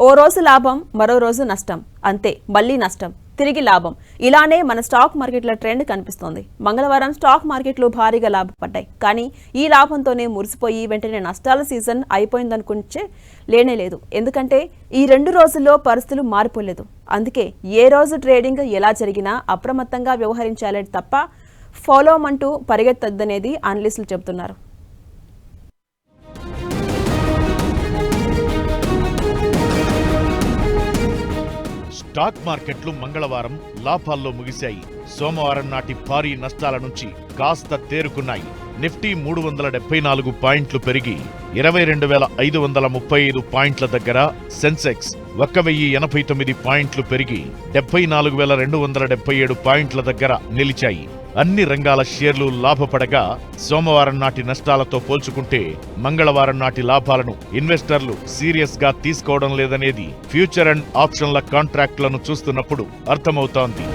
ఓ రోజు లాభం, మరో రోజు నష్టం, అంతే మళ్లీ నష్టం, తిరిగి లాభం. ఇలానే మన స్టాక్ మార్కెట్ల ట్రెండ్ కనిపిస్తోంది. మంగళవారం స్టాక్ మార్కెట్లు భారీగా లాభపడ్డాయి. కానీ ఈ లాభంతోనే మురిసిపోయి వెంటనే నష్టాల సీజన్ అయిపోయిందనుకుంటే లేనేలేదు. ఎందుకంటే ఈ 2 రోజుల్లో పరిస్థితులు మారిపోలేదు. అందుకే ఏ రోజు ట్రేడింగ్ ఎలా జరిగినా అప్రమత్తంగా వ్యవహరించాలని తప్ప ఫాలోమంటూ పరిగెత్తొద్దనేది అనలిస్టులు చెబుతున్నారు. స్టాక్ మార్కెట్లు మంగళవారం లాభాల్లో ముగిశాయి. సోమవారం నాటి భారీ నష్టాల నుంచి కాస్త తేరుకున్నాయి. నిఫ్టీ 374 పాయింట్లు పెరిగి 22,535 పాయింట్ల దగ్గర, సెన్సెక్స్ 1,089 పాయింట్లు పెరిగి 74,277 పాయింట్ల దగ్గర నిలిచాయి. అన్ని రంగాల షేర్లు లాభపడగా సోమవారం నాటి నష్టాలతో పోల్చుకుంటే మంగళవారం నాటి లాభాలను ఇన్వెస్టర్లు సీరియస్ గా తీసుకోవడం లేదనేది ఫ్యూచర్ అండ్ ఆప్షన్ల కాంట్రాక్టులను చూస్తున్నప్పుడు అర్థమవుతోంది.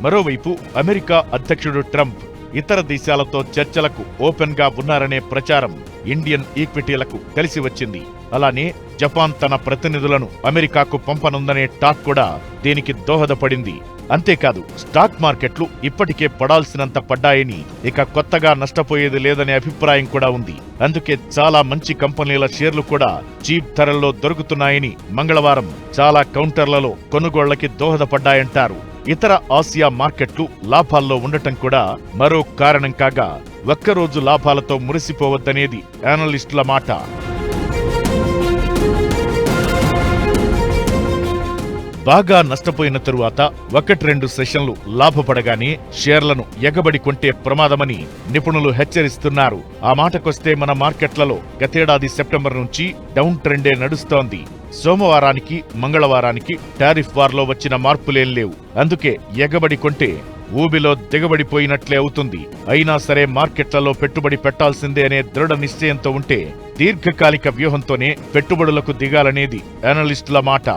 మరోవైపు అమెరికా అధ్యక్షుడు ట్రంప్ ఇతర దేశాలతో చర్చలకు ఓపెన్ గా ఉన్నారనే ప్రచారం ఇండియన్ ఈక్విటీలకు కలిసి వచ్చింది. అలానే జపాన్ తన ప్రతినిధులను అమెరికాకు పంపనుందనే టాక్ కూడా దీనికి దోహదపడింది. అంతేకాదు స్టాక్ మార్కెట్లు ఇప్పటికే పడాల్సినంత పడ్డాయని, ఇక కొత్తగా నష్టపోయేది లేదనే అభిప్రాయం కూడా ఉంది. అందుకే చాలా మంచి కంపెనీల షేర్లు కూడా చీప్ ధరల్లో దొరుకుతున్నాయని మంగళవారం చాలా కౌంటర్లలో కొనుగోళ్లకి దోహదపడ్డాయంటారు. ఇతర ఆసియా మార్కెట్లు లాభాల్లో ఉండటం కూడా మరో కారణం కాగా ఒక్కరోజు లాభాలతో మురిసిపోవద్దనేది అనలిస్టుల మాట. బాగా నష్టపోయిన తరువాత 1-2 సెషన్లు లాభపడగానే షేర్లను ఎగబడి కొంటే ప్రమాదమని నిపుణులు హెచ్చరిస్తున్నారు. ఆ మాటకొస్తే మన మార్కెట్లలో గతేడాది సెప్టెంబర్ నుంచి డౌన్ ట్రెండే నడుస్తోంది. సోమవారానికి మంగళవారానికి టారిఫ్ వార్లో వచ్చిన మార్పులేం లేవు. అందుకే ఎగబడి కొంటే ఊబిలో దిగబడిపోయినట్లే అవుతుంది. అయినా సరే మార్కెట్లలో పెట్టుబడి పెట్టాల్సిందే అనే దృఢ నిశ్చయంతో ఉంటే దీర్ఘకాలిక వ్యూహంతోనే పెట్టుబడులకు దిగాలనేది అనలిస్టుల మాట.